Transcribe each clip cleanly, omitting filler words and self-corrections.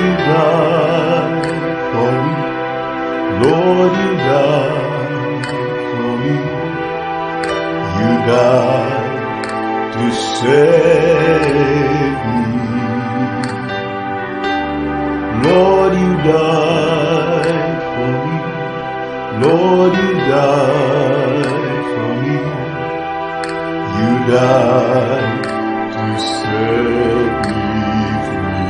you died for me. Lord, you died for me. You died to save me. Lord, you died for me. Lord, you died for me. You died to set me free.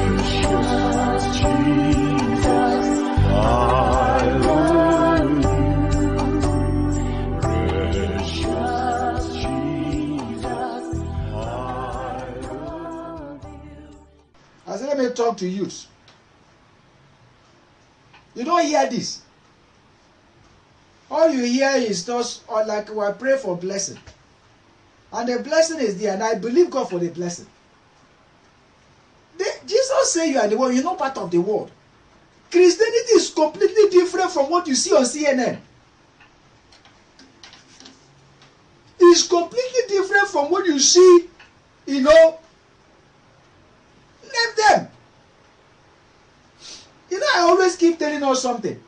Precious Jesus, I love you. Precious Jesus, I love you. I said, let me talk to youths. You don't hear this. All you hear is just like we pray for blessing. And the blessing is there, and I believe God for the blessing. Jesus said you are the world, you're not part of the world. Christianity is completely different from what you see on CNN. It's completely different from what you see, Name them. I always keep telling us something.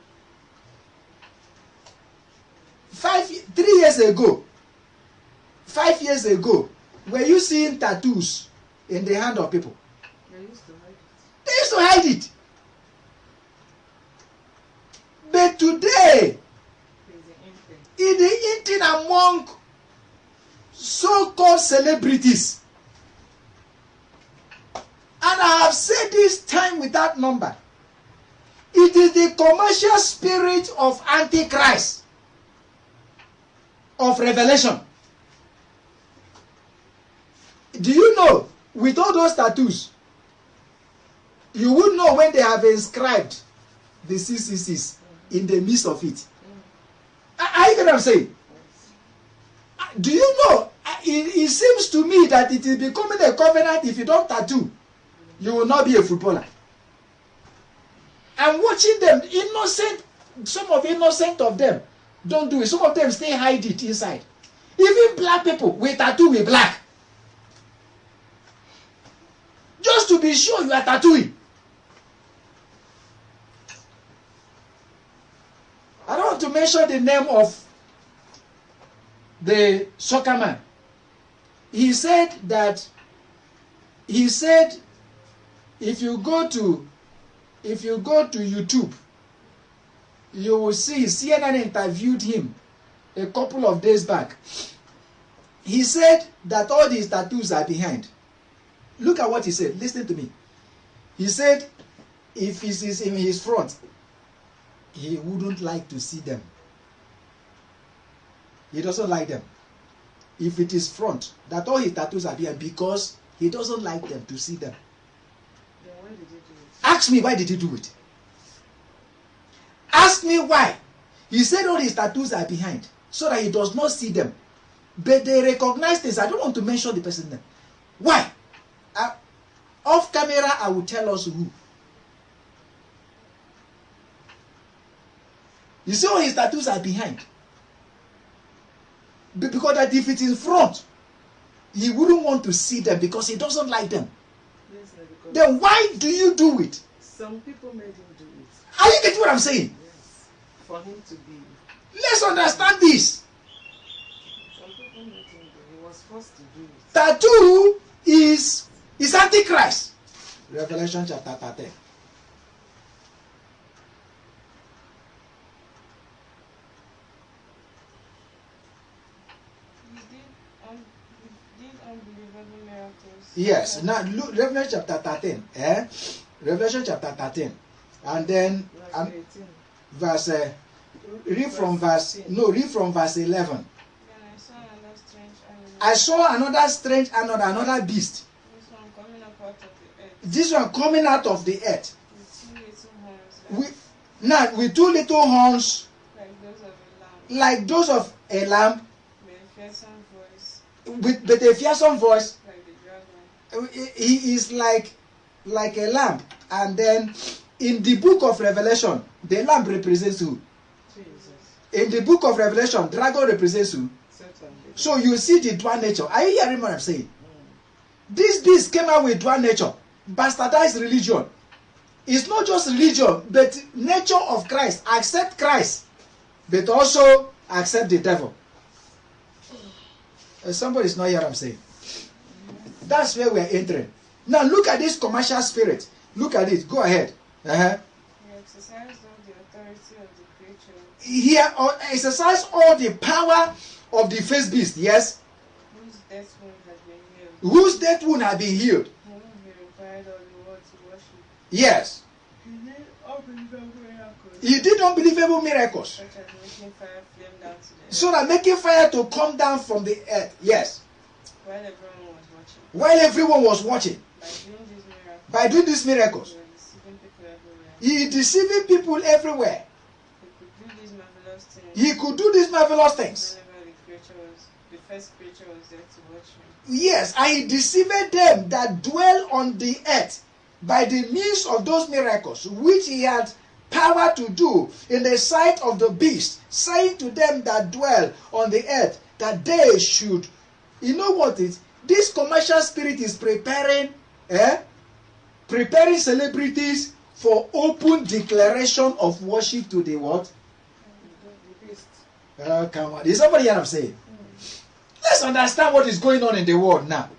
5 years ago, 5 years ago, were you seeing tattoos in the hand of people? They used to hide it. They used to hide it. But today, in the eating among so-called celebrities, and I have said this time without number, it is the commercial spirit of Antichrist, of Revelation. Do you know, with all those tattoos, you would know when they have inscribed the CCCs in the midst of it. Are you get what I'm saying? Do you know, it seems to me that it is becoming a covenant. If you don't tattoo, you will not be a footballer. I'm watching them, innocent, some of them don't do it. Some of them still hide it inside. Even black people with tattoo with black. Just to be sure you are tattooing. I don't want to mention the name of the soccer man. He said if you go to YouTube, you will see CNN interviewed him a couple of days back. He said that all these tattoos are behind. Look at what he said. Listen to me. He said if it is in his front, he wouldn't like to see them. He doesn't like them. If it is front, that all his tattoos are behind because he doesn't like them to see them. Then why did he do it? Ask me, why did he do it? Ask me why. He said all his tattoos are behind so that he does not see them. But they recognize this. I don't want to mention the person's name. Why? Off camera, I will tell us who. You see all his tattoos are behind. Because that if it's in front, he wouldn't want to see them because he doesn't like them. Yes, because Then why do you do it? some people made him do it. Are you getting what I'm saying? Yes. For him to be. Let's understand this. Some people made him do it. He was forced to do it. Tattoo is Antichrist. Revelation chapter 13. He did unbelievable miracles. Yes. Now look, Revelation chapter 13. Revelation chapter 13. And then Verse 18. verse read from verse 11. Then I saw another strange animal. I saw another beast. This one coming up out of the earth. This one coming out of the earth. With 2 little horns. With 2 little horns Like those of a lamb. like those of a lamb, With a fearsome voice. with a fearsome voice. Like the dragon. He is like a lamb. And then in the book of Revelation, the lamb represents who? Jesus. In the book of Revelation, dragon represents who? Satan. So you see the dual nature. Are you hearing what I'm saying? This beast came out with one nature, bastardized religion. It's not just religion, but nature of Christ. Accept Christ, but also accept the devil. Somebody's not here, I'm saying. That's where we're entering. Now look at this commercial spirit. Look at it. Go ahead. He exercised all the authority of the creature, Here, exercise all the power of the first beast, yes? whose death wound had been healed, Whose death wound had been healed. whom he required of the world to worship. Yes. He did unbelievable miracles, He did unbelievable miracles. such as making fire flame down to the earth, So that making fire to come down from the earth. Yes. while everyone was watching. While everyone was watching. By doing these miracles, By doing these miracles. he was deceiving people everywhere. He deceiving people everywhere. He could do these marvelous things He could do these marvelous things. whenever the first creature was there to watch him. Yes, and he deceived them that dwell on the earth by the means of those miracles which he had power to do in the sight of the beast, saying to them that dwell on the earth that they should. You know what it? This commercial spirit is preparing celebrities for open declaration of worship to the what? The beast. Come on. Is somebody here I'm saying? Let's understand what is going on in the world now.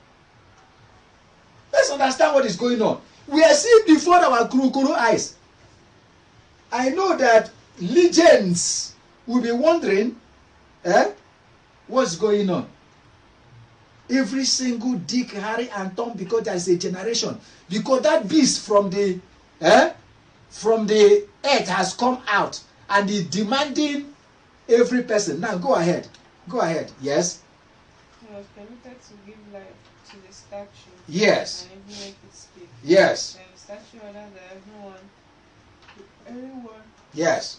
Let's understand what is going on. We are seeing before our kuru eyes. I know that legends will be wondering, what's going on? Every single Dick, Harry, and Tom, because there is a generation. Because that beast from the earth has come out and is demanding every person. Now go ahead. Go ahead. Yes. He was permitted to give life to the statue Yes. and even make it speak. Yes. Then the statue ordered that anyone Yes.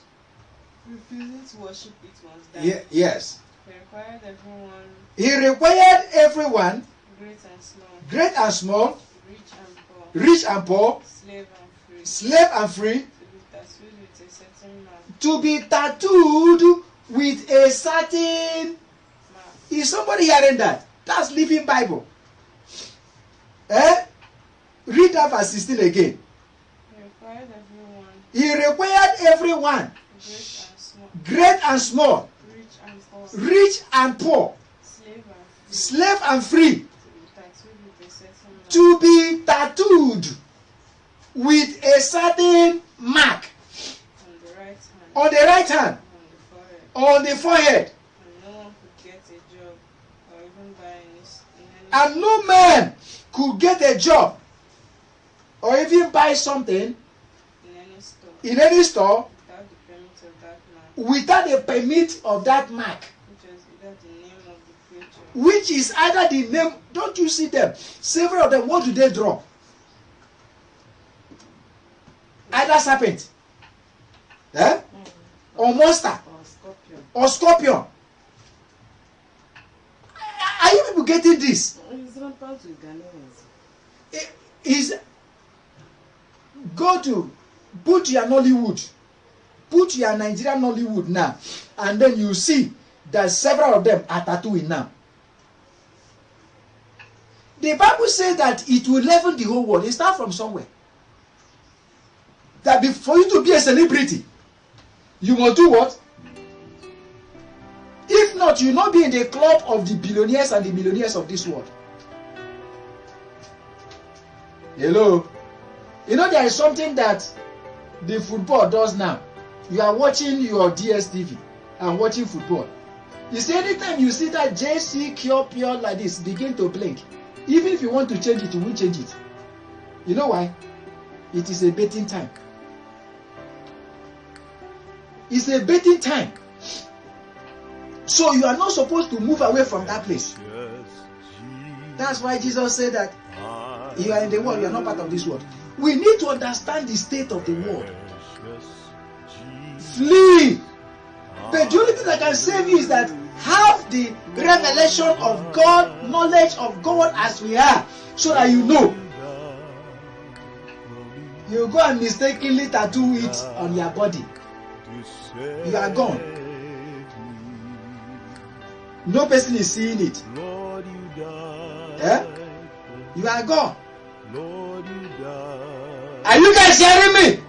refusing to worship it was died. Yes. He required everyone, He required everyone, great and small, great and small, rich and poor, rich and poor, slave and free, slave and free, to be tattooed with a certain to be tattooed with a certain. mark. Is somebody hearing that? That's Living Bible. Read that verse 16 again. He required everyone, He required everyone, great and small, great and small, rich and poor, rich and poor, slave and free, slave and free, to be tattooed with a certain mark to be tattooed with a certain mark on the right hand, on the right hand, on the forehead. on the forehead. And no one could get a job or even buy any And no man could get a job or even buy something in any store in any store without the permit of that mark, without the permit of that mark, which was either the name of the creature which is either the name. Don't you see them? Several of them, what do they draw? Either serpent, or monster, or scorpion. or scorpion. Are you people getting this? It's rampant with Ghanaians. Is go to put your Nollywood, put your Nigerian Nollywood now, and then you see that several of them are tattooing now. The Bible says that it will level the whole world. It starts from somewhere. That for you to be a celebrity, you must do what? If not, you will not be in the club of the billionaires and the millionaires of this world. Hello? You know there is something that the football does now. You are watching your DSTV and watching football. You see, anytime you see that JC Pure like this begin to blink, even if you want to change it, you won't change it. You know why? It is a betting time. It's a betting time. So you are not supposed to move away from that place. That's why Jesus said that you are in the world, you are not part of this world. We need to understand the state of the world. Flee. But the only thing that can save you is that have the revelation of God, knowledge of God as we are, so that you know. You go and mistakenly tattoo it on your body. You are gone. No person is seeing it. You are gone. Lord, you died. Are you guys hearing me?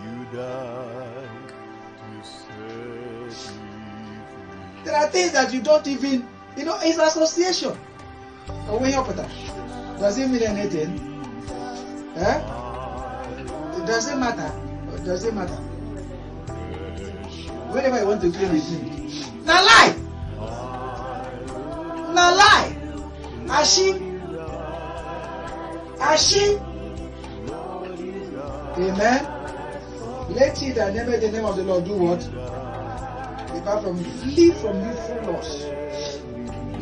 You died to set me free. There are things that you don't even, it's association. Does it mean anything? Does it matter? Does it matter? Whenever you want to claim with me. Now lie! Now lie! Ashi! Amen. Let he that never the name of the Lord do what? Depart from you. Flee from you full loss.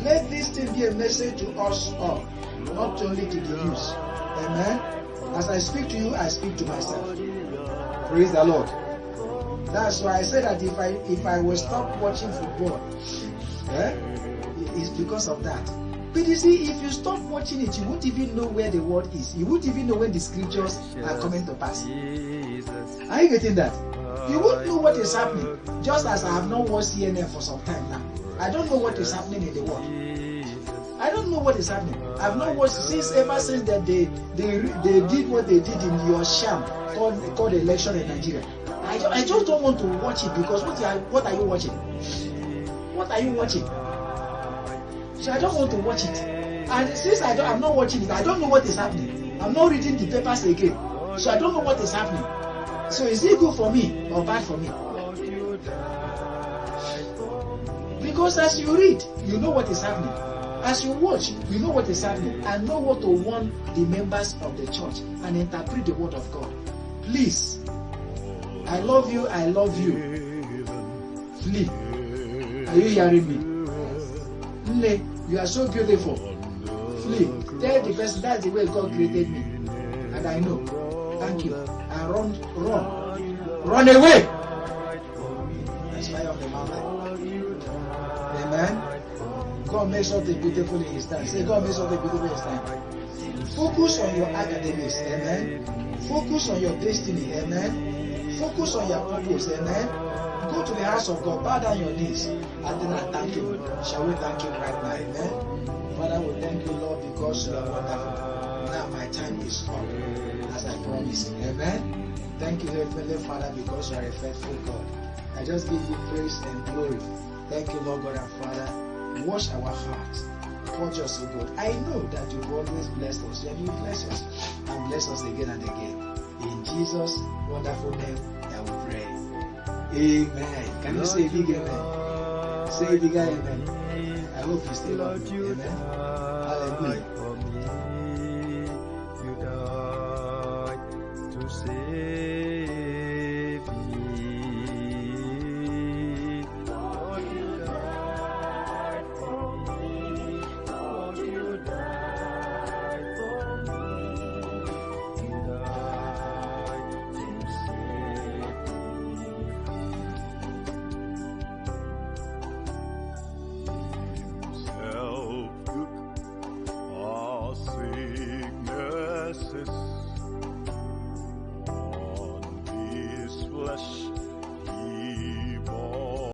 Let this thing be a message to us all, not only to the youth. Amen. As I speak to you, I speak to myself. Praise the Lord. That's why I said that if I will stop watching football, it's because of that. But you see, if you stop watching it, you won't even know where the word is. You won't even know when the scriptures are coming to pass. Are you getting that? You won't know what is happening. Just as I have not watched CNN for some time now. I don't know what is happening in the world. I don't know what is happening. I've not watched ever since that they did what they did in your sham called election in Nigeria. I just don't want to watch it because what are you watching? What are you watching? So I don't want to watch it. And since I'm not watching it, I don't know what is happening. I'm not reading the papers again. So I don't know what is happening. So is it good for me or bad for me? Because as you read, you know what is happening. As you watch, you know what is happening and know what to warn the members of the church and interpret the word of God. Please, I love you, I love you. Flee. Are you hearing me? Nle, you are so beautiful. Flee. Tell the person that's the way God created me. And I know. Thank you. And run away. That's why of the mountain. Amen. God makes something beautiful in His time. Say, God makes something beautiful in His time. Focus on your academics. Amen. Focus on your destiny. Amen. Focus on your purpose. Amen. Go to the house of God. Bow down your knees. And then I thank Him. Shall we thank Him right now? Amen. Father, we thank you, Lord, because you are wonderful. Now my time is up. As I promised. Amen. Thank you, Heavenly Father, because you are a faithful God. I just give you praise and glory. Thank you, Lord God and Father. Wash our hearts. Purge us, O God. I know that you've always blessed us. And you bless us. And bless us again and again. In Jesus' wonderful name that we pray. Amen. Can you say a big amen? Say a big amen. I hope you still love me. Amen. Hallelujah. You died to save